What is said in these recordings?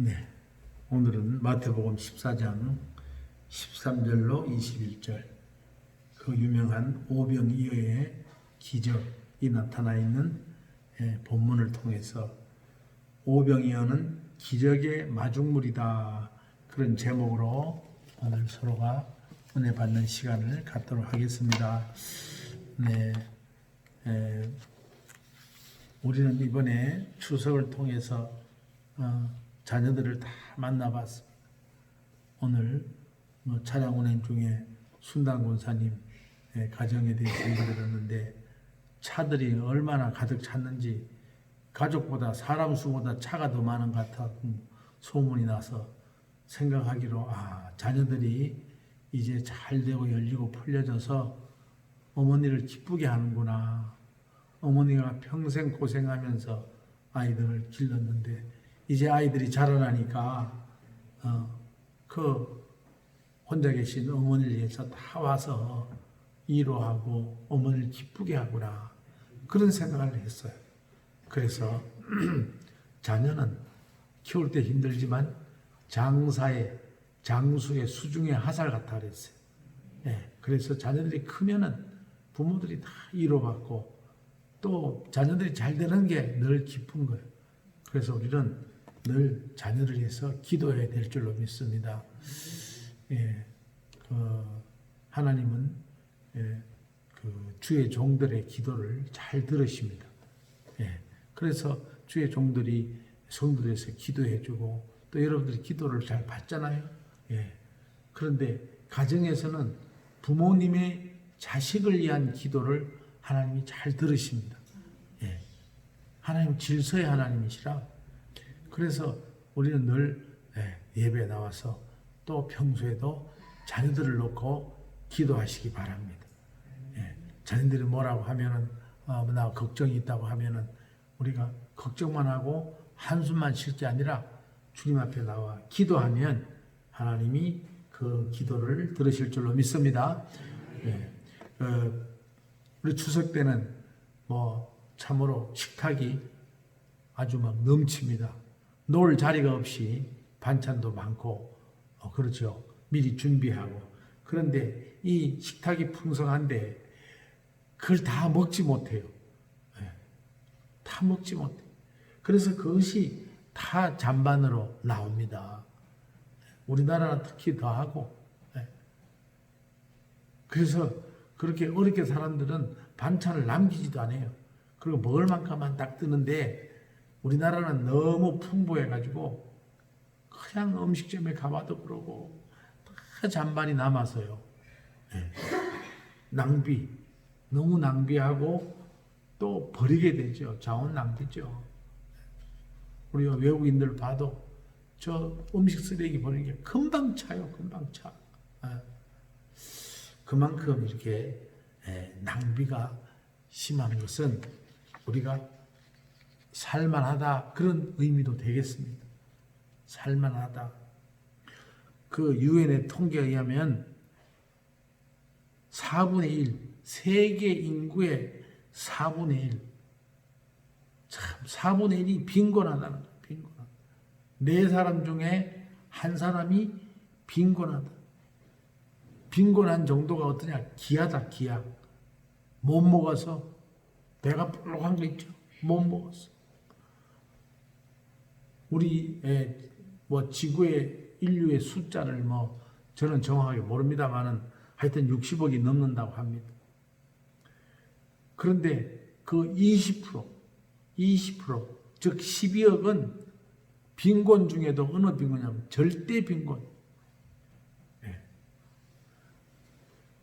네, 오늘은 마태복음 14장 13절로 21절 그 유명한 오병이어의 기적이 나타나 있는 본문을 통해서 오병이어는 기적의 마중물이다, 그런 제목으로 오늘 서로가 은혜 받는 시간을 갖도록 하겠습니다. 네, 우리는 이번에 추석을 통해서 자녀들을 다 만나봤습니다. 오늘 찬양 운행 중에 순당 권사님 가정에 대해서 얘기 들었는데 차들이 얼마나 가득 찼는지, 가족보다 사람 수보다 차가 더 많은 것 같다고 소문이 나서 생각하기로, 자녀들이 이제 잘 되고 열리고 풀려져서 어머니를 기쁘게 하는구나. 어머니가 평생 고생하면서 아이들을 길렀는데 이제 아이들이 자라나니까 그 혼자 계신 어머니를 위해서 다 와서 위로하고 어머니를 기쁘게 하구나, 그런 생각을 했어요. 그래서 자녀는 키울 때 힘들지만 장수의 수중의 화살 같다 그랬어요. 그래서 자녀들이 크면은 부모들이 다 위로받고 또 자녀들이 잘 되는 게 늘 기쁜 거예요. 그래서 우리는 늘 자녀를 위해서 기도해야 될 줄로 믿습니다. 하나님은 그 주의 종들의 기도를 잘 들으십니다. 그래서 주의 종들이 성도에서 기도해주고 또 여러분들이 기도를 잘 받잖아요. 그런데 가정에서는 부모님의 자식을 위한 기도를 하나님이 잘 들으십니다. 하나님 질서의 하나님이시라. 그래서 우리는 늘 예배에 나와서 또 평소에도 자녀들을 놓고 기도하시기 바랍니다. 자녀들이 뭐라고 하면은 나 걱정이 있다고 하면은 우리가 걱정만 하고 한숨만 쉴 게 아니라 주님 앞에 나와 기도하면 하나님이 그 기도를 들으실 줄로 믿습니다. 우리 추석 때는 참으로 식탁이 아주 막 넘칩니다. 놓을 자리가 없이 반찬도 많고 그렇죠. 미리 준비하고. 그런데 이 식탁이 풍성한데 그걸 다 먹지 못해요. 다 먹지 못해요. 그래서 그것이 다 잔반으로 나옵니다. 우리나라는 특히 더하고. 그래서 그렇게 어렵게 사람들은 반찬을 남기지도 않아요. 그리고 먹을 만큼만 딱 뜨는데 우리나라는 너무 풍부해가지고 그냥 음식점에 가봐도 그러고 다 잔반이 남아서요. 너무 낭비하고 또 버리게 되죠. 자원 낭비죠. 우리가 외국인들 봐도 저 음식 쓰레기 버리는 게 금방 차요. 금방 차. 그만큼 이렇게 낭비가 심한 것은 우리가 살만하다, 그런 의미도 되겠습니다. 살만하다. 그 유엔의 통계에 의하면 4분의 1, 세계 인구의 4분의 1, 참 4분의 1이 빈곤하다는 거예요. 빈곤하다. 4사람 중에 1사람이 빈곤하다. 빈곤한 정도가 어떠냐? 기하다, 기하. 못 먹어서 배가 볼록한 거 있죠. 못 먹었어. 우리 지구의 인류의 숫자를 저는 정확하게 모릅니다만은 하여튼 60억이 넘는다고 합니다. 그런데 그 20%, 즉 12억은 빈곤 중에도 어느 빈곤이냐면 절대 빈곤.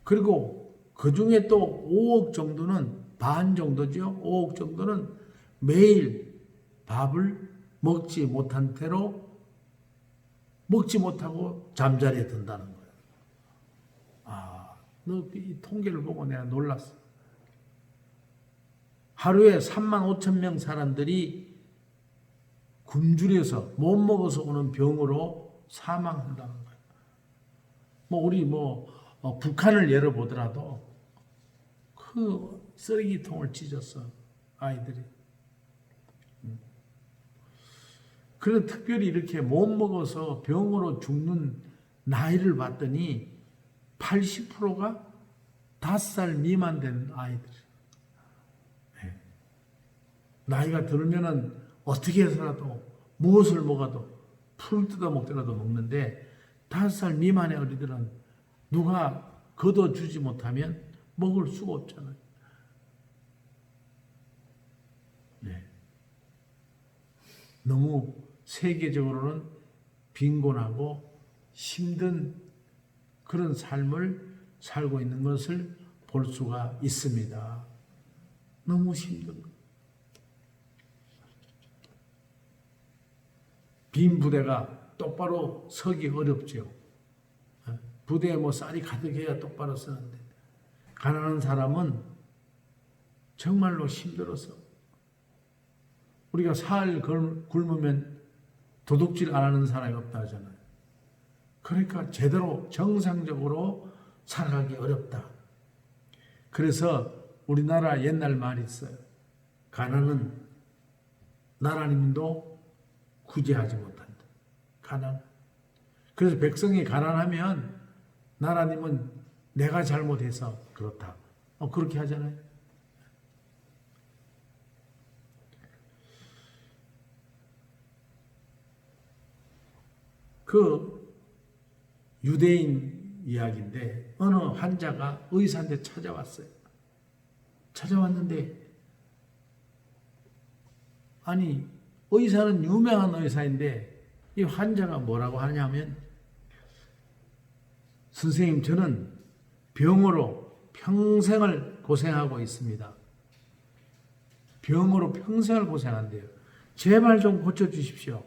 그리고 그 중에 또 5억 정도는, 반 정도죠. 5억 정도는 매일 밥을 먹지 못한 채로 먹지 못하고 잠자리에 든다는 거예요. 너 이 통계를 보고 내가 놀랐어. 하루에 35,000명 사람들이 굶주려서 못 먹어서 오는 병으로 사망한다는 거예요. 우리 북한을 예로 보더라도 그 쓰레기통을 찢었어, 아이들이. 그런 특별히 이렇게 못 먹어서 병으로 죽는 나이를 봤더니 80%가 5살 미만 된 아이들. 네. 나이가 들면은 어떻게 해서라도 무엇을 먹어도 풀 뜯어 먹더라도 먹는데 5살 미만의 어린이들은 누가 걷어주지 못하면 먹을 수가 없잖아요. 네. 너무 세계적으로는 빈곤하고 힘든 그런 삶을 살고 있는 것을 볼 수가 있습니다. 너무 힘든 거. 빈 부대가 똑바로 서기 어렵죠. 부대에 뭐 쌀이 가득해야 똑바로 서는데 가난한 사람은 정말로 힘들어서 우리가 살 굶으면 도둑질 안 하는 사람이 없다 하잖아요. 그러니까 제대로 정상적으로 살아가기 어렵다. 그래서 우리나라 옛날 말이 있어요. 가난은 나라님도 구제하지 못한다. 가난. 그래서 백성이 가난하면 나라님은 내가 잘못해서 그렇다. 그렇게 하잖아요. 그 유대인 이야기인데 어느 환자가 의사한테 찾아왔어요. 찾아왔는데 아니 의사는 유명한 의사인데 이 환자가 뭐라고 하냐면 선생님 저는 병으로 평생을 고생하고 있습니다. 병으로 평생을 고생한대요. 제발 좀 고쳐주십시오.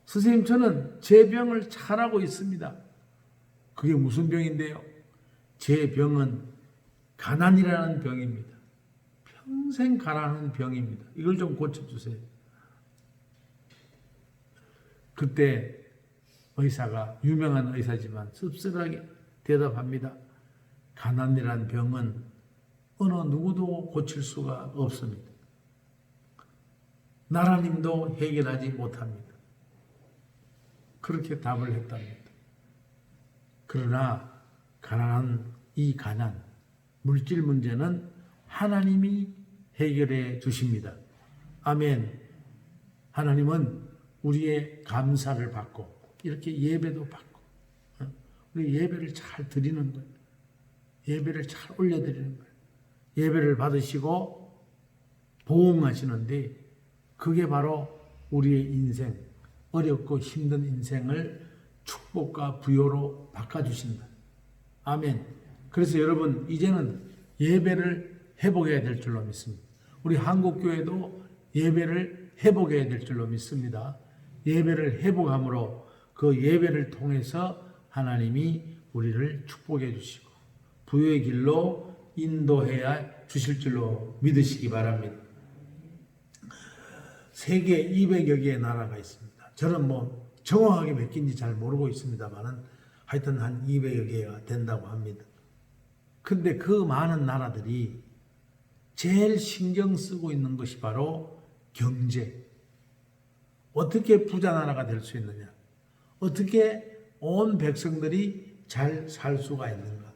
선생님 저는 제 병을 잘하고 있습니다. 그게 무슨 병인데요? 제 병은 가난이라는 병입니다. 평생 가난한 병입니다. 이걸 좀 고쳐주세요. 그때 의사가 유명한 의사지만 씁쓸하게 대답합니다. 가난이라는 병은 어느 누구도 고칠 수가 없습니다. 나라님도 해결하지 못합니다. 그렇게 답을 했답니다. 그러나 가난한 이 가난, 물질 문제는 하나님이 해결해 주십니다. 아멘. 하나님은 우리의 감사를 받고 이렇게 예배도 받고 우리 예배를 잘 드리는 거예요. 예배를 잘 올려드리는 거예요. 예배를 받으시고 보응하시는데 그게 바로 우리의 인생, 어렵고 힘든 인생을 축복과 부요로 바꿔주신다. 아멘. 그래서 여러분 이제는 예배를 회복해야 될 줄로 믿습니다. 우리 한국교회도 예배를 회복해야 될 줄로 믿습니다. 예배를 회복함으로 그 예배를 통해서 하나님이 우리를 축복해 주시고 부요의 길로 인도해야 주실 줄로 믿으시기 바랍니다. 세계 200여 개의 나라가 있습니다. 저는 뭐 정확하게 몇 개인지 잘 모르고 있습니다만은 하여튼 한 200여 개가 된다고 합니다. 근데 그 많은 나라들이 제일 신경 쓰고 있는 것이 바로 경제. 어떻게 부자 나라가 될 수 있느냐? 어떻게 온 백성들이 잘 살 수가 있는가?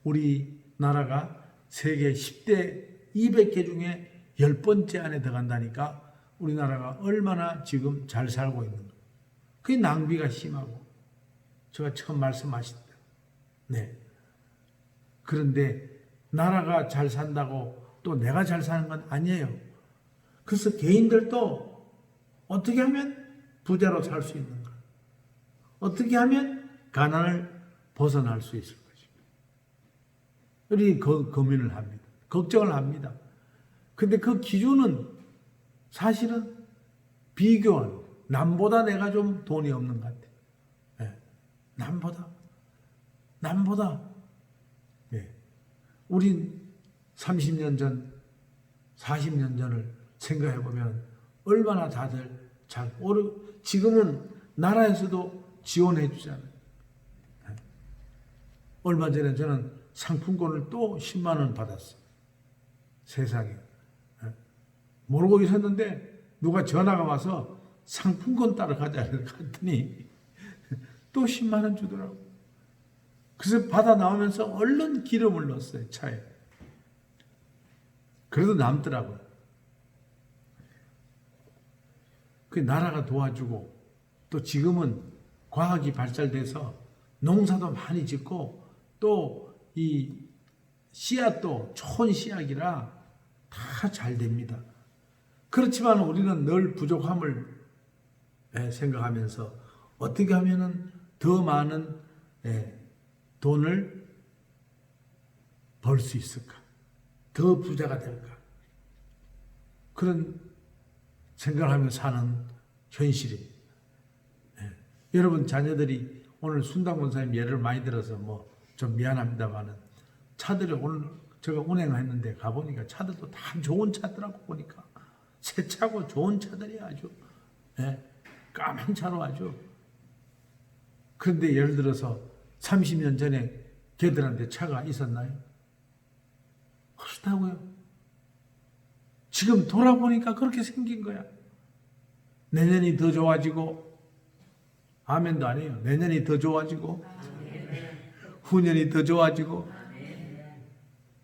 우리 나라가 세계 10대 200개 중에 10번째 안에 들어간다니까 우리나라가 얼마나 지금 잘 살고 있는가. 그게 낭비가 심하고 제가 처음 말씀하셨다. 네. 그런데 나라가 잘 산다고 또 내가 잘 사는 건 아니에요. 그래서 개인들도 어떻게 하면 부자로 살 수 있는가? 어떻게 하면 가난을 벗어날 수 있을 것인가? 우리 고민을 합니다. 걱정을 합니다. 근데 그 기준은 사실은 비교하는, 남보다 내가 좀 돈이 없는 것 같아요. 네. 남보다. 네. 우린 30년 전, 40년 전을 생각해 보면 얼마나 다들 지금은 나라에서도 지원해 주잖아요. 네. 얼마 전에 저는 상품권을 또 10만 원 받았어요. 세상에. 모르고 있었는데 누가 전화가 와서 상품권 따러 가자 갔더니 또 10만 원 주더라고. 그래서 받아 나오면서 얼른 기름을 넣었어요, 차에. 그래도 남더라고요. 그 나라가 도와주고 또 지금은 과학이 발달돼서 농사도 많이 짓고 또 이 씨앗도 좋은 씨앗이라 다 잘 됩니다. 그렇지만 우리는 늘 부족함을 생각하면서 어떻게 하면은 더 많은 돈을 벌 수 있을까? 더 부자가 될까? 그런 생각을 하며 사는 현실입니다. 여러분 자녀들이 오늘 순당 권사님 예를 많이 들어서 뭐 좀 미안합니다만은 차들이 오늘 제가 운행했는데 가보니까 차들도 다 좋은 차더라고. 보니까 새 차고 좋은 차들이 아주 까만 차로 아주. 그런데 예를 들어서 30년 전에 걔들한테 차가 있었나요? 없었다고요. 지금 돌아보니까 그렇게 생긴 거야. 내년이 더 좋아지고, 아멘도 안 해요. 내년이 더 좋아지고, 후년이 더 좋아지고,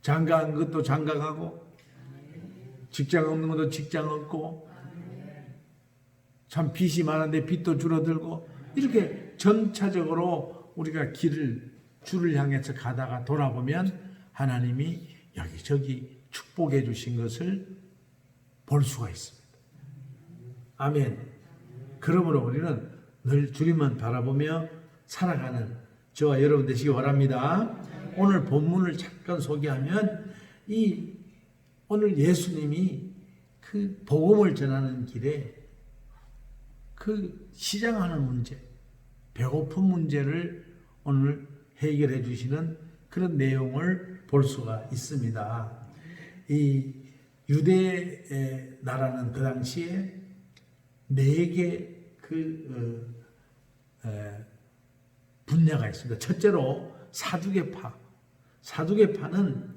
장가한 것도 장가가고, 직장 없는 것도 직장 없고, 참 빚이 많은데 빚도 줄어들고, 이렇게 전차적으로 우리가 줄을 향해서 가다가 돌아보면 하나님이 여기저기 축복해 주신 것을 볼 수가 있습니다. 아멘. 그러므로 우리는 늘 주님만 바라보며 살아가는 저와 여러분 되시기 바랍니다. 오늘 본문을 잠깐 소개하면 오늘 예수님이 그 복음을 전하는 길에 그 시장하는 문제, 배고픈 문제를 오늘 해결해 주시는 그런 내용을 볼 수가 있습니다. 이 유대 나라는 그 당시에 4개 분야가 있습니다. 첫째로 사두개파. 사두개파는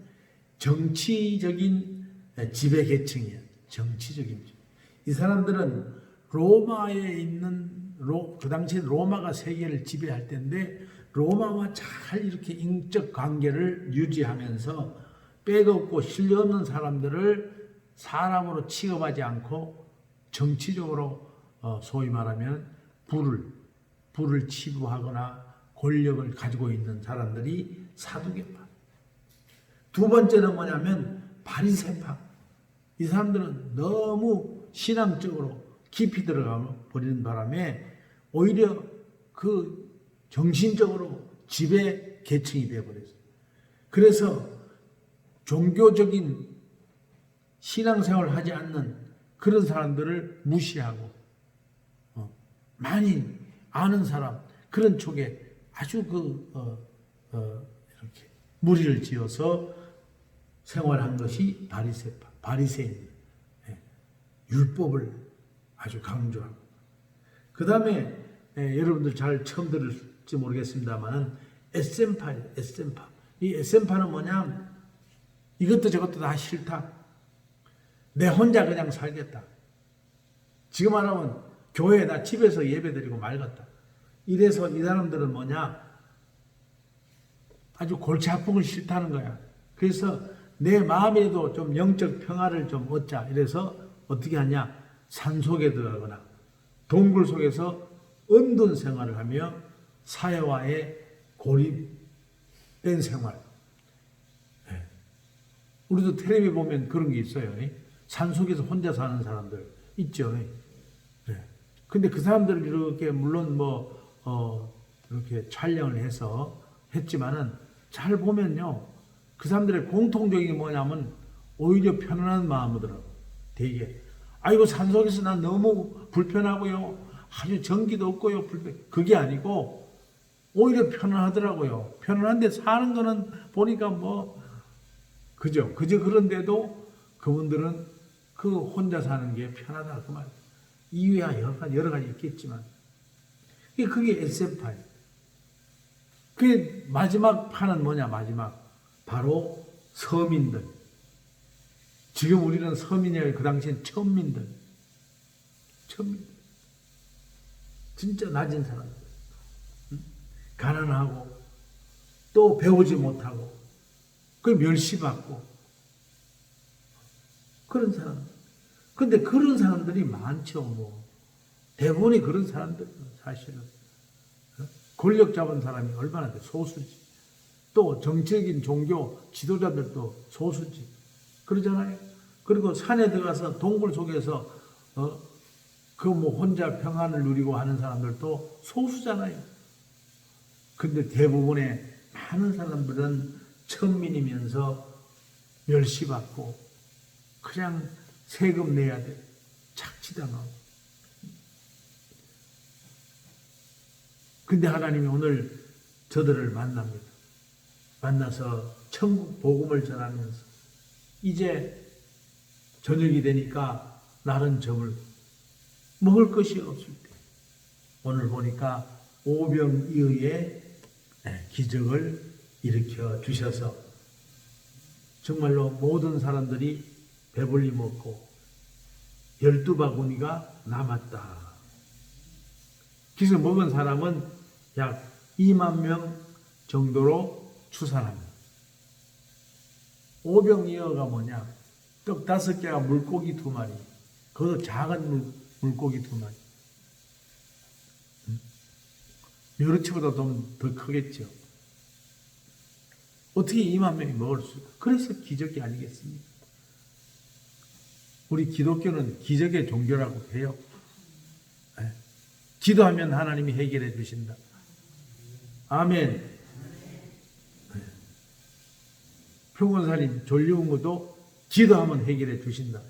정치적인 지배 계층이에요. 정치적인. 이 사람들은 로마에 있는 그 당시에 로마가 세계를 지배할 때인데 로마와 잘 이렇게 인적 관계를 유지하면서 빼없고 신뢰 없는 사람들을 사람으로 취급하지 않고 정치적으로 소위 말하면 부를 치부하거나 권력을 가지고 있는 사람들이 사두개파. 두 번째는 뭐냐면 바리새파. 이 사람들은 너무 신앙적으로 깊이 들어가 버리는 바람에 오히려 그 정신적으로 지배 계층이 되어버렸어요. 그래서 종교적인 신앙생활을 하지 않는 그런 사람들을 무시하고 많이 아는 사람 그런 쪽에 아주 이렇게 무리를 지어서 생활한 것이 바리새파, 바리새인, 율법을 아주 강조하고. 그 다음에 여러분들 잘 처음 들을지 모르겠습니다만은 에센파예요. 에센파. 이 에센파는 뭐냐? 이것도 저것도 다 싫다. 내 혼자 그냥 살겠다. 지금 말하면 교회나 집에서 예배드리고 말겠다. 이래서 이 사람들은 뭐냐? 아주 골치 아픈 걸 싫다는 거야. 그래서 내 마음에도 좀 영적 평화를 좀 얻자. 이래서 어떻게 하냐? 산속에 들어가거나 동굴 속에서 은둔 생활을 하며 사회와의 고립된 생활. 우리도 텔레비 보면 그런 게 있어요. 산속에서 혼자 사는 사람들 있죠. 근데 그 사람들 이렇게 물론 이렇게 촬영을 해서 했지만은 잘 보면요. 그 사람들의 공통적인 게 뭐냐면 오히려 편안한 마음이더라고. 되게. 아이고 산속에서 난 너무 불편하고요. 아주 전기도 없고요. 그게 아니고 오히려 편안하더라고요. 편안한데 사는 거는 보니까 그저 그런데도 그분들은 그 혼자 사는 게 편하다 그 말. 이유야 여러 가지 있겠지만 그게 에센파예요. 그 마지막 파는 뭐냐? 마지막 바로 서민들. 지금 우리는 서민이 아니라 그 당시엔 천민들. 천민. 진짜 낮은 사람들. 가난하고 또 배우지 못하고 그 멸시받고 그런 사람. 근데 그런 사람들이 많죠. 뭐 대부분이 그런 사람들 사실은 권력 잡은 사람이 얼마나 돼 소수지. 또 정치적인 종교 지도자들도 소수지. 그러잖아요. 그리고 산에 들어가서 동굴 속에서 그 뭐 혼자 평안을 누리고 하는 사람들도 소수잖아요. 근데 대부분의 많은 사람들은 천민이면서 멸시받고 그냥 세금 내야 돼. 착취당하고. 근데 하나님이 오늘 저들을 만납니다. 만나서 천국 복음을 전하면서 이제 저녁이 되니까 날은 저물 먹을 것이 없을 때 오늘 보니까 오병이어의 기적을 일으켜 주셔서 정말로 모든 사람들이 배불리 먹고 12바구니가 남았다. 그래서 먹은 사람은 약 2만 명 정도로 추산합니다. 오병이어가 뭐냐? 떡 5개와 물고기 2마리. 그것도 작은 물고기 2마리. 멸치보다 좀 더 크겠죠. 어떻게 2만 명이 먹을 수 있을까? 그래서 기적이 아니겠습니까? 우리 기독교는 기적의 종교라고 해요. 네. 기도하면 하나님이 해결해 주신다. 아멘. 네. 평원사님 졸려온 것도 기도하면 해결해 주신다.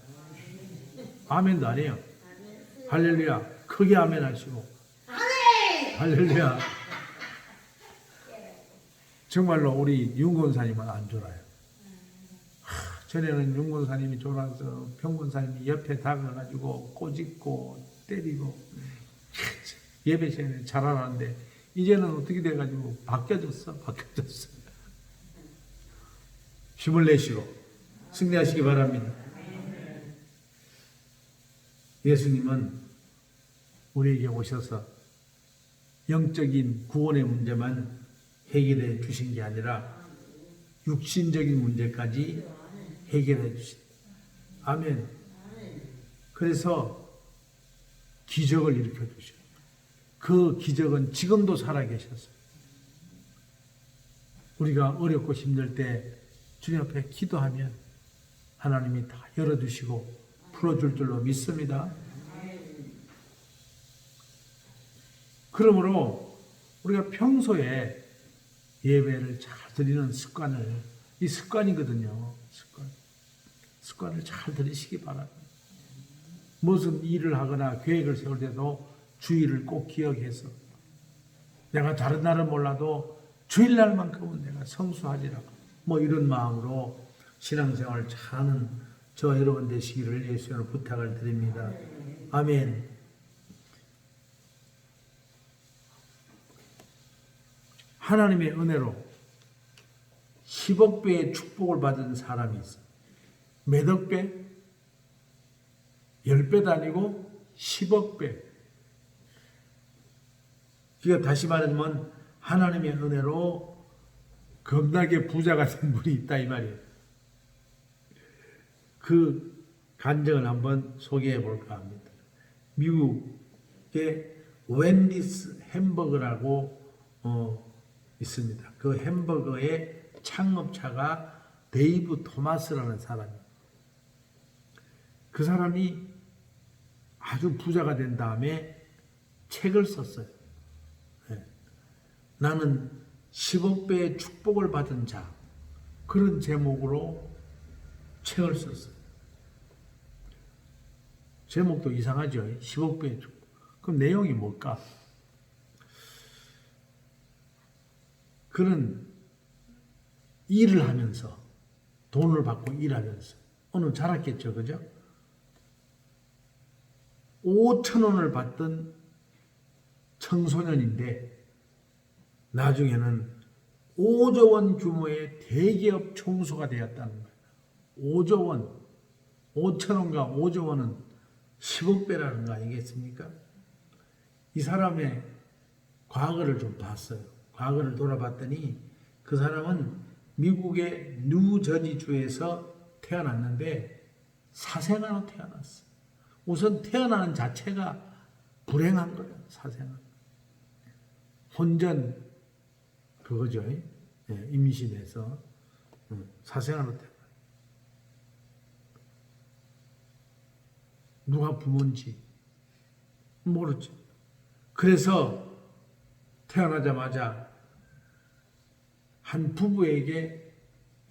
아멘도 안 해요. 할렐루야. 크게 아멘 하시고. 할렐루야. 정말로 우리 윤권사님은 안 졸아요. 전에는 윤권사님이 졸아서 평권사님이 옆에 다가가지고 꼬집고 때리고 예배 시간에 잘하는데 이제는 어떻게 돼가지고 바뀌어졌어. 힘을 내시고 승리하시기 바랍니다. 예수님은 우리에게 오셔서 영적인 구원의 문제만 해결해 주신 게 아니라 육신적인 문제까지 해결해 주신. 아멘. 그래서 기적을 일으켜 주셔요. 그 기적은 지금도 살아계셔서 우리가 어렵고 힘들 때 주님 앞에 기도하면 하나님이 다 열어주시고 풀어줄 줄로 믿습니다. 그러므로 우리가 평소에 예배를 잘 드리는 습관을, 이 습관이거든요. 습관을 잘 들이시기 바랍니다. 무슨 일을 하거나 계획을 세울 때도 주일을 꼭 기억해서 내가 다른 날은 몰라도 주일날만큼은 내가 성수하리라. 뭐 이런 마음으로 신앙생활을 잘하는 저 여러분 되시기를 예수님으로 부탁을 드립니다. 아멘. 하나님의 은혜로 10억 배의 축복을 받은 사람이 있어요. 몇억 배? 10배도 아니고 10억 배. 그러니까 다시 말하면 하나님의 은혜로 겁나게 부자가 된 분이 있다 이 말이에요. 그 간증을 한번 소개해 볼까 합니다. 미국의 웬디스 햄버거라고 있습니다. 그 햄버거의 창업자가 데이브 토마스라는 사람이에요. 그 사람이 아주 부자가 된 다음에 책을 썼어요. 네. 나는 10억 배의 축복을 받은 자, 그런 제목으로 책을 썼어요. 제목도 이상하죠. 10억 배의 축복. 그럼 내용이 뭘까? 그는 일을 하면서 돈을 받고 일하면서 오늘 자랐겠죠, 그죠? 5,000원을 받던 청소년인데 나중에는 5조 원 규모의 대기업 총수가 되었다는 거예요. 5조 원, 5,000원과 5조 원은 10억 배라는 거 아니겠습니까? 이 사람의 과거를 좀 봤어요. 과거를 돌아봤더니 그 사람은 미국의 뉴저지주에서 태어났는데 사생아로 태어났어. 우선 태어나는 자체가 불행한 거예요. 사생아. 혼전 그거죠. 임신해서 사생아로 태어나. 누가 부모인지 모르죠. 그래서 태어나자마자 한 부부에게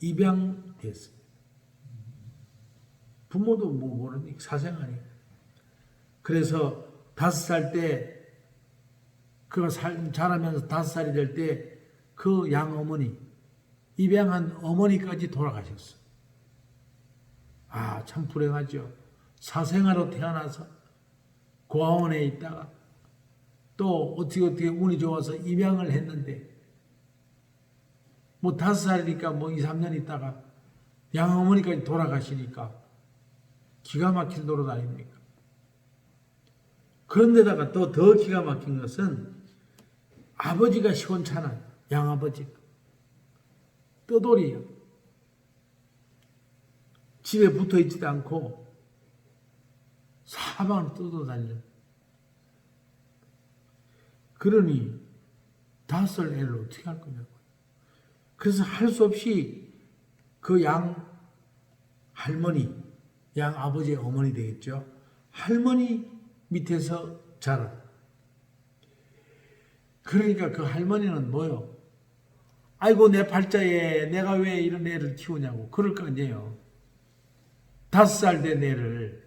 입양됐습니다. 부모도 뭐 모르니 사생아니. 그래서 5살 때 그가 자라면서 5살이 될 때 그 양어머니 입양한 어머니까지 돌아가셨어. 아, 참 불행하죠. 사생아로 태어나서 고아원에 있다가 또 어떻게 운이 좋아서 입양을 했는데 뭐 5살이니까 뭐 2, 3년 있다가 양어머니까지 돌아가시니까 기가 막힐 노릇 아닙니까? 그런데다가 또 더 기가 막힌 것은 아버지가 시원찮아요. 양아버지가. 떠돌이요. 집에 붙어 있지도 않고 사방을 떠돌아다녀. 그러니 5살 애를 어떻게 할 거냐고. 그래서 할 수 없이 그 양 할머니, 양 아버지의 어머니 되겠죠. 할머니 밑에서 자라. 그러니까 그 할머니는 뭐요? 아이고 내 팔자에 내가 왜 이런 애를 키우냐고 그럴 거 아니에요. 5살 된 애를.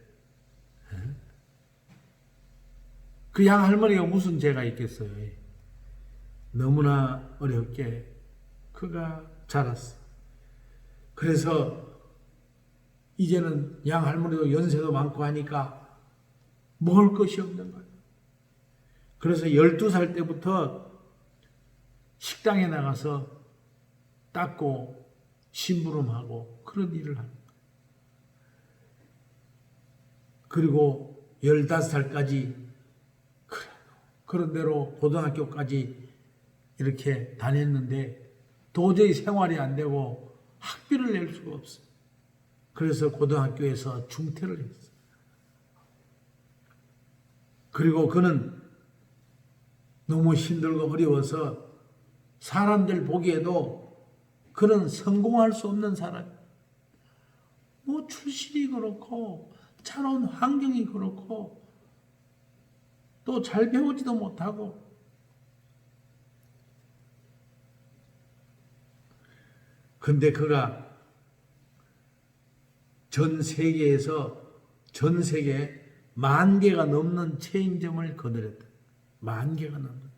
그 양 할머니가 무슨 죄가 있겠어요. 너무나 어렵게 그가 자랐어. 그래서 이제는 양 할머니도 연세도 많고 하니까 먹을 것이 없는 거예요. 그래서 12살 때부터 식당에 나가서 닦고 심부름하고 그런 일을 합니다. 그리고 15살까지 그런 대로 고등학교까지 이렇게 다녔는데 도저히 생활이 안 되고 학비를 낼 수가 없어요. 그래서 고등학교에서 중퇴를 했어요. 그리고 그는 너무 힘들고 어려워서 사람들 보기에도 그는 성공할 수 없는 사람. 뭐 출신이 그렇고 자라온 환경이 그렇고 또 잘 배우지도 못하고 근데 그가 전 세계에서 전 세계 10,000개가 넘는 체인점을 거느렸다. 10,000개가 넘는.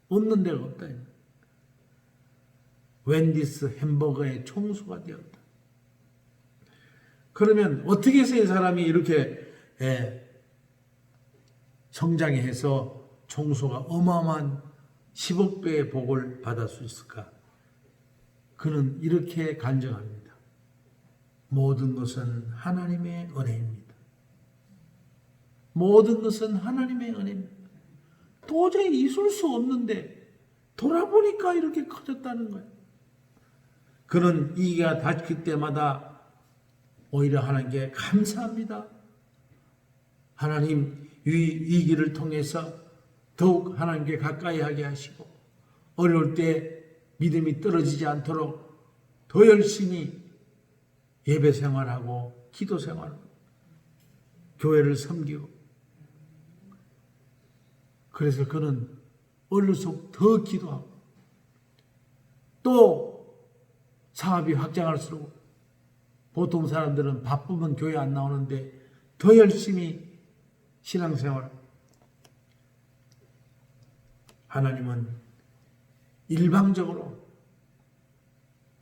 없는 데가 없다. 웬디스 햄버거의 총수가 되었다. 그러면 어떻게 해서 이 사람이 이렇게 성장해서 총수가 어마어마한 10억 배의 복을 받을 수 있을까? 그는 이렇게 간증합니다. 모든 것은 하나님의 은혜입니다. 모든 것은 하나님의 은혜입니다. 도저히 있을 수 없는데 돌아보니까 이렇게 커졌다는 거예요. 그는 이가 닥칠 때마다 오히려 하나님께 감사합니다. 하나님 위기를 통해서 더욱 하나님께 가까이 하게 하시고 어려울 때 믿음이 떨어지지 않도록 더 열심히 예배 생활하고 기도 생활하고 교회를 섬기고 그래서 그는 얼른속 더 기도하고 또 사업이 확장할수록 보통 사람들은 바쁘면 교회 안 나오는데 더 열심히 신앙생활. 하나님은 일방적으로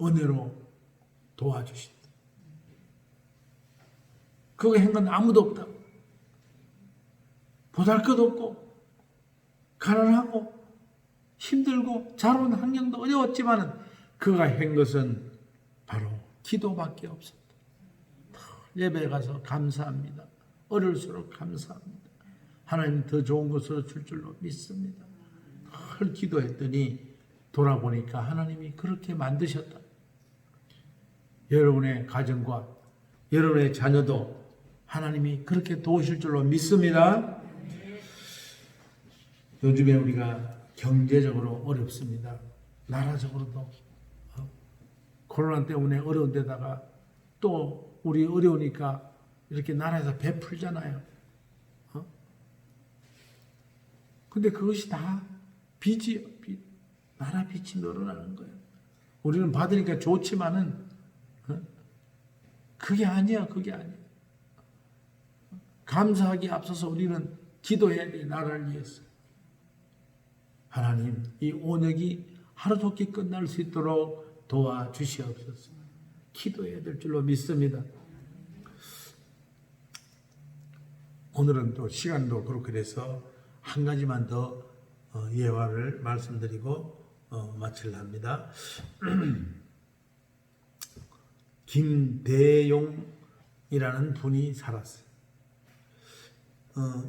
은혜로 도와주신다. 그거 한 건 아무도 없다. 보잘것없고 가난하고 힘들고 자라온 환경도 어려웠지만 그가 한 것은 바로 기도밖에 없었다. 예배에 가서 감사합니다. 어려울수록 감사합니다. 하나님 더 좋은 것으로 줄 줄로 믿습니다. 늘 기도했더니 돌아보니까 하나님이 그렇게 만드셨다. 여러분의 가정과 여러분의 자녀도 하나님이 그렇게 도우실 줄로 믿습니다. 요즘에 우리가 경제적으로 어렵습니다. 나라적으로도 코로나 때문에 어려운 데다가 또 우리 어려우니까 이렇게 나라에서 베풀잖아요. 근데 그것이 다 빚이요. 빚. 나라 빚이 늘어나는 거예요. 우리는 받으니까 좋지만은 그게 아니야. 그게 아니야. 감사하기에 앞서서 우리는 기도해야 돼. 나라를 위해서. 하나님, 이 온역이 하루속히 끝날 수 있도록 도와주시옵소서. 기도해야 될 줄로 믿습니다. 오늘은 또 시간도 그렇게 돼서 한 가지만 더 예화를 말씀드리고 마치려 합니다. 김대용이라는 분이 살았어요.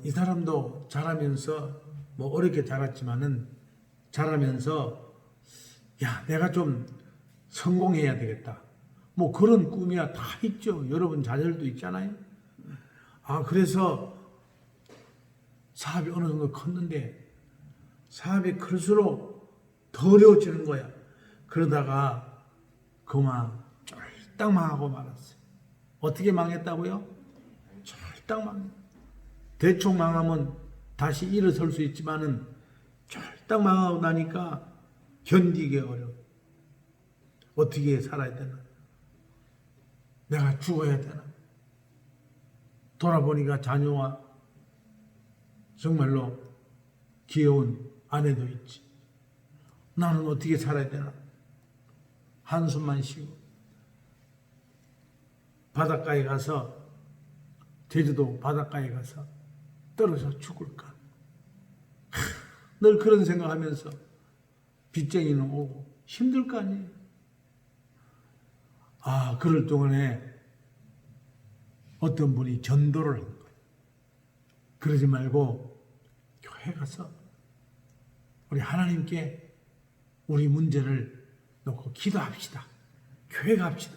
이 사람도 자라면서 뭐 어렵게 자랐지만은 자라면서 야, 내가 좀 성공해야 되겠다. 뭐 그런 꿈이야 다 있죠. 여러분 자녀들도 있잖아요. 그래서 사업이 어느 정도 컸는데 사업이 클수록 더 어려워지는 거야. 그러다가 그만 쫄딱 망하고 말았어요. 어떻게 망했다고요? 쫄딱 망했어요. 대충 망하면 다시 일어설 수 있지만은 쫄딱 망하고 나니까 견디기 어려워. 어떻게 살아야 되나? 내가 죽어야 되나? 돌아보니까 자녀와 정말로 귀여운 아내도 있지. 나는 어떻게 살아야 되나? 한숨만 쉬고 바닷가에 가서 제주도 바닷가에 가서 떨어져 죽을까? 늘 그런 생각하면서 빚쟁이는 오고 힘들 거 아니에요. 그럴 동안에 어떤 분이 전도를 한 거예요. 그러지 말고 교회 가서 우리 하나님께 우리 문제를 놓고 기도합시다. 교회 갑시다.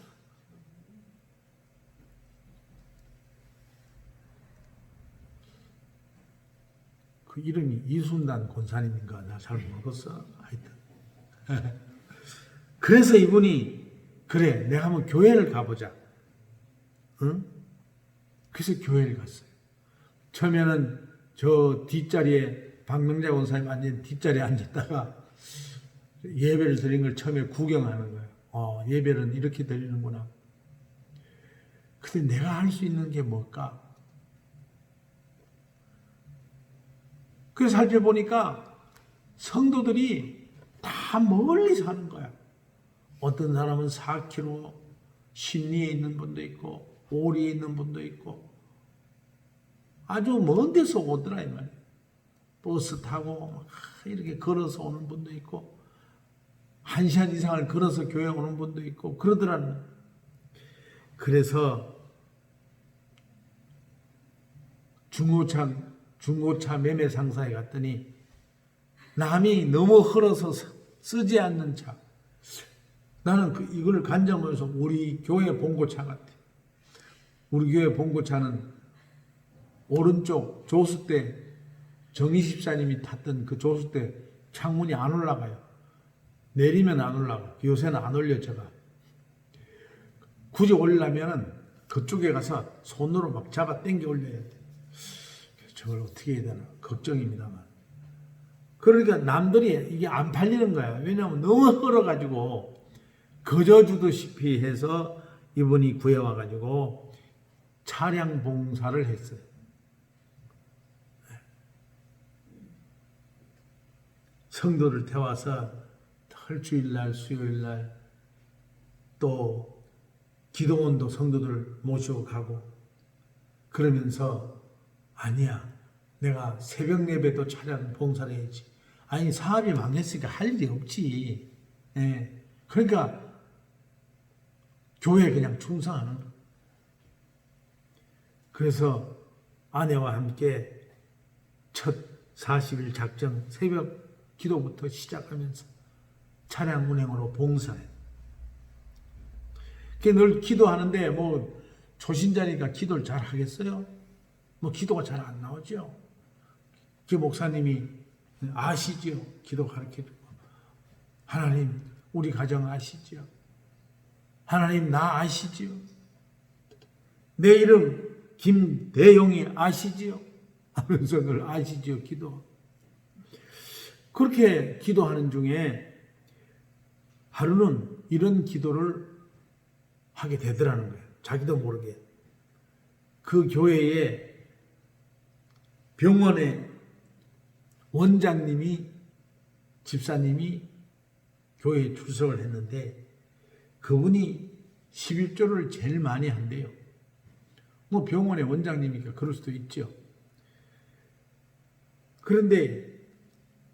그 이름이 이순단 권사님인가 나 잘 모르겠어. 하여튼 그래서 이분이 그래 내가 한번 교회를 가보자. 응? 그래서 교회를 갔어요. 처음에는 저 뒷자리에 박명자 권사님 앉은 뒷자리에 앉았다가 예배를 드린 걸 처음에 구경하는 거예요. 예배는 이렇게 드리는구나. 근데 내가 할 수 있는 게 뭘까? 그래서 살펴보니까 성도들이 다 멀리 사는 거야. 어떤 사람은 4km 신리에 있는 분도 있고 오리에 있는 분도 있고 아주 먼 데서 오더라 이 말이야. 버스 타고 이렇게 걸어서 오는 분도 있고 1시간 이상을 걸어서 교회 오는 분도 있고 그러더라는. 그래서 중고차 매매 상사에 갔더니 남이 너무 흘러서 쓰지 않는 차. 나는 이걸 간장으로서 우리 교회 봉고차 같아. 우리 교회 봉고차는 오른쪽 조수대 정희십사님이 탔던 그 조수대 창문이 안 올라가요. 내리면 안 올라가. 요새는 안 올려져가. 굳이 올리려면 그쪽에 가서 손으로 막 잡아 당겨 올려야 돼. 저걸 어떻게 해야 되나 걱정입니다만. 그러니까 남들이 이게 안 팔리는 거야. 왜냐하면 너무 흘러가지고 거저주듯이 해서 이분이 구해와가지고 차량 봉사를 했어요. 성도를 태워서 털주일날 수요일날 또 기도원도 성도들 모시고 가고 그러면서 아니야 내가 새벽 예배도 차량 봉사를 해야지. 아니 사업이 망했으니까 할 일이 없지. 그러니까 교회에 그냥 충성하는 거. 그래서 아내와 함께 첫 40일 작정 새벽 기도부터 시작하면서 차량 운행으로 봉사해. 늘 기도하는데 뭐 초신자니까 기도를 잘 하겠어요? 뭐 기도가 잘 안 나오죠. 그 목사님이 아시지요? 기도 가르쳐주고 하나님 우리 가정 아시지요? 하나님 나 아시지요? 내 이름 김대용이 아시지요? 하면서 늘 아시지요? 기도. 그렇게 기도하는 중에 하루는 이런 기도를 하게 되더라는 거예요. 자기도 모르게. 그 교회에 병원에 원장님이 집사님이 교회에 출석을 했는데 그분이 11조를 제일 많이 한대요. 뭐 병원의 원장님이니까 그럴 수도 있죠. 그런데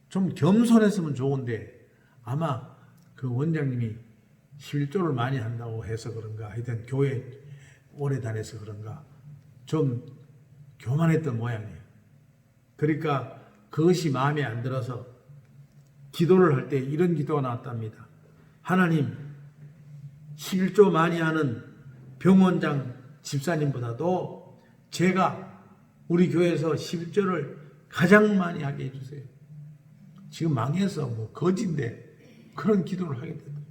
좀 겸손했으면 좋은데 아마 그 원장님이 11조를 많이 한다고 해서 그런가 하여튼 교회 오래 다녀서 그런가 좀 교만했던 모양이에요. 그러니까 그것이 마음에 안 들어서 기도를 할 때 이런 기도가 나왔답니다. 하나님 11조 많이 하는 병원장 집사님보다도 제가 우리 교회에서 11조를 가장 많이 하게 해주세요. 지금 망해서 뭐 거지인데 그런 기도를 하게 된다.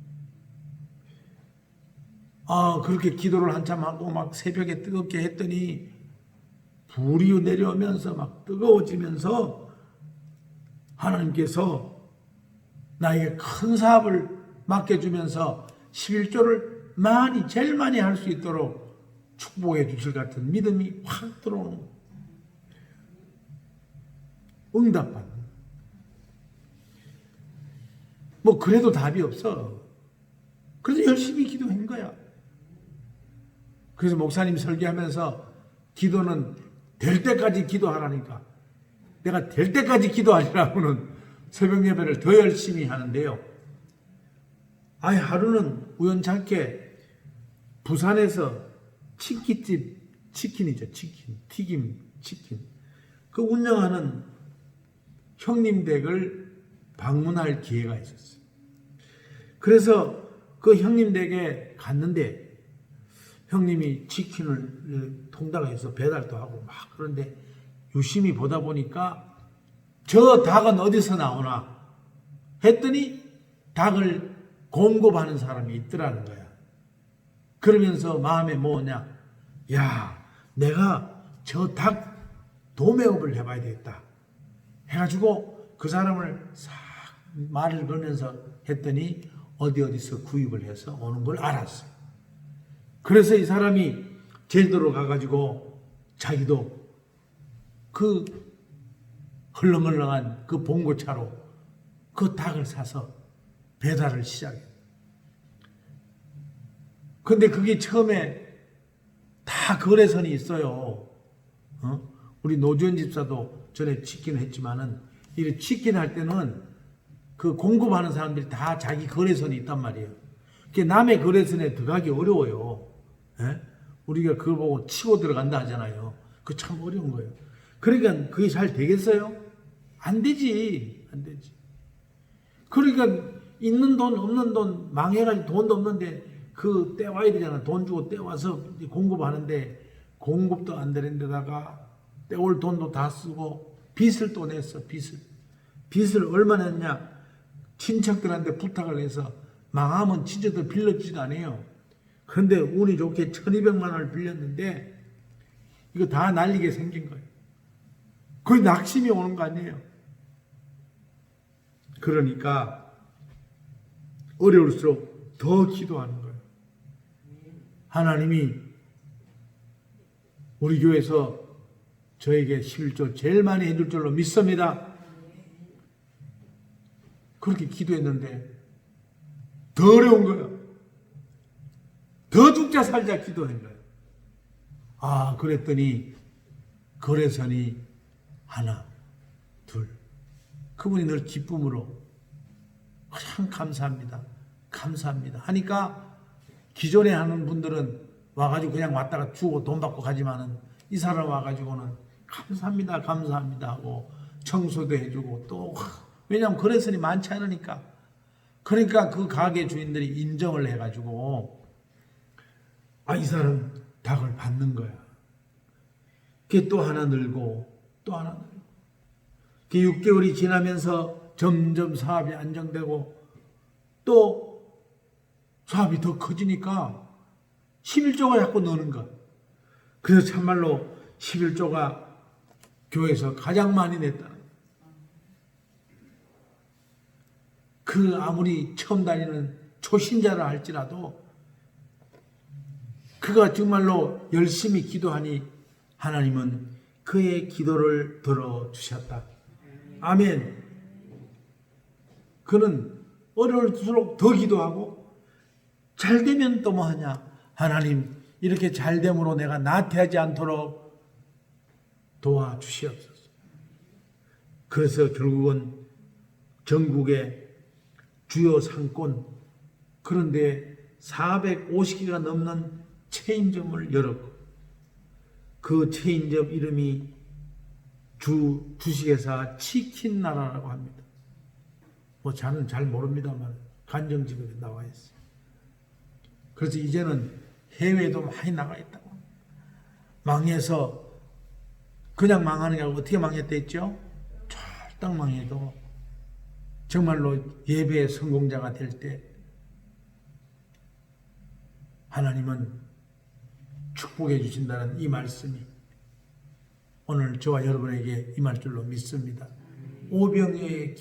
그렇게 기도를 한참 하고 막 새벽에 뜨겁게 했더니 불이 내려오면서 막 뜨거워지면서 하나님께서 나에게 큰 사업을 맡겨주면서 11조를 제일 많이 할 수 있도록 축복해 주실 것 같은 믿음이 확 들어오는 거예요. 응답받는. 뭐 그래도 답이 없어. 그래서 열심히 기도한 거야. 그래서 목사님 설교하면서 기도는 될 때까지 기도하라니까 내가 될 때까지 기도하시라고는 새벽 예배를 더 열심히 하는데요. 하루는 우연찮게 부산에서 치킨이죠. 튀김 치킨. 그 운영하는 형님 댁을 방문할 기회가 있었어요. 그래서 그 형님 댁에 갔는데 형님이 치킨을 통닭해서 배달도 하고 막 그런데 유심히 보다 보니까 저 닭은 어디서 나오나 했더니 닭을 공급하는 사람이 있더라는 거야. 그러면서 마음에 뭐냐? 야, 내가 저 닭 도매업을 해봐야 되겠다. 해가지고 그 사람을 싹 말을 걸면서 했더니 어디서 구입을 해서 오는 걸 알았어요. 그래서 이 사람이 제주도로 가가지고 자기도 그 헐렁헐렁한 그 봉고차로 그 닭을 사서 배달을 시작해요. 근데 그게 처음에 다 거래선이 있어요. 우리 노주현 집사도 전에 치킨 했지만은 이 치킨 할 때는 그 공급하는 사람들이 다 자기 거래선이 있단 말이에요. 그게 남의 거래선에 들어가기 어려워요. 예? 우리가 그걸 보고 치고 들어간다 하잖아요. 그거 참 어려운 거예요. 그러니까 그게 잘 되겠어요? 안 되지. 안 되지. 그러니까 있는 돈 없는 돈 망해가지고 돈도 없는데 그 떼와야 되잖아. 돈 주고 떼와서 공급하는데 공급도 안 되는 데다가 떼올 돈도 다 쓰고 빚을 또 냈어. 빚을 얼마나 냈냐. 친척들한테 부탁을 해서 망하면 친척들 빌려주지도 않아요. 그런데 운이 좋게 1200만 원을 빌렸는데 이거 다 날리게 생긴 거예요. 거의 낙심이 오는 거 아니에요. 그러니까 어려울수록 더 기도하는 거예요. 하나님이 우리 교회에서 저에게 11조 제일 많이 해줄 줄로 믿습니다. 그렇게 기도했는데 더 어려운 거예요. 더 죽자 살자 기도한 거예요. 그랬더니 거래선이 하나, 둘. 그분이 늘 기쁨으로 참 감사합니다. 감사합니다. 하니까 기존에 하는 분들은 와가지고 그냥 왔다가 주고 돈 받고 가지만은 이 사람 와가지고는 감사합니다, 감사합니다 하고 청소도 해주고 또 왜냐하면 거래선이 많지 않으니까. 그러니까 그 가게 주인들이 인정을 해가지고 이 사람 닭을 받는 거야. 그게 또 하나 늘고 또 하나 늘고. 그 6개월이 지나면서 점점 사업이 안정되고 또 사업이 더 커지니까 11조가 자꾸 느는 거야. 그래서 참말로 11조가 교회에서 가장 많이 냈다는 거야. 그 아무리 처음 다니는 초신자라 할지라도 그가 정말로 열심히 기도하니 하나님은 그의 기도를 들어주셨다. 아멘. 그는 어려울수록 더 기도하고 잘 되면 또 뭐하냐. 하나님 이렇게 잘됨으로 내가 나태하지 않도록 도와주시옵소서. 그래서 결국은 전국의 주요 상권 그런데 450개가 넘는 체인점을 열었고 그 체인점 이름이 주식회사 치킨나라라고 합니다. 저는 잘 모릅니다만 간정지급에 나와 있어요. 그래서 이제는 해외에도 많이 나가 있다고. 망해서 그냥 망하는 게 아니고 어떻게 망했다 했죠? 쫄딱 망해도 정말로 예배의 성공자가 될 때 하나님은 축복해 주신다는 이 말씀이 오늘 저와 여러분에게 임할 줄로 믿습니다. 오병이어의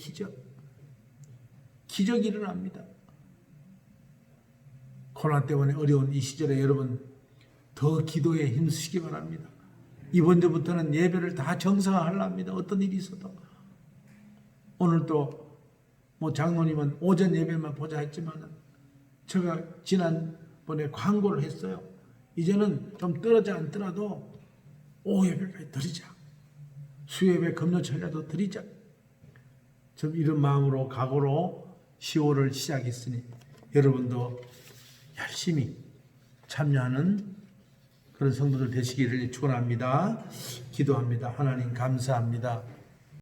기적이 일어납니다. 코로나 때문에 어려운 이 시절에 여러분 더 기도에 힘쓰시기 바랍니다. 이번 주부터는 예배를 다 정상화하려합니다. 어떤 일이 있어도. 오늘도 장로님은 오전 예배만 보자 했지만 제가 지난번에 광고를 했어요. 이제는 좀 떨어져 앉더라도 오후 예배까지 드리자. 수요예배 금요철이라도 드리자. 좀 이런 마음으로 각오로 10월을 시작했으니 여러분도 열심히 참여하는 그런 성도들 되시기를 축원합니다. 기도합니다. 하나님 감사합니다.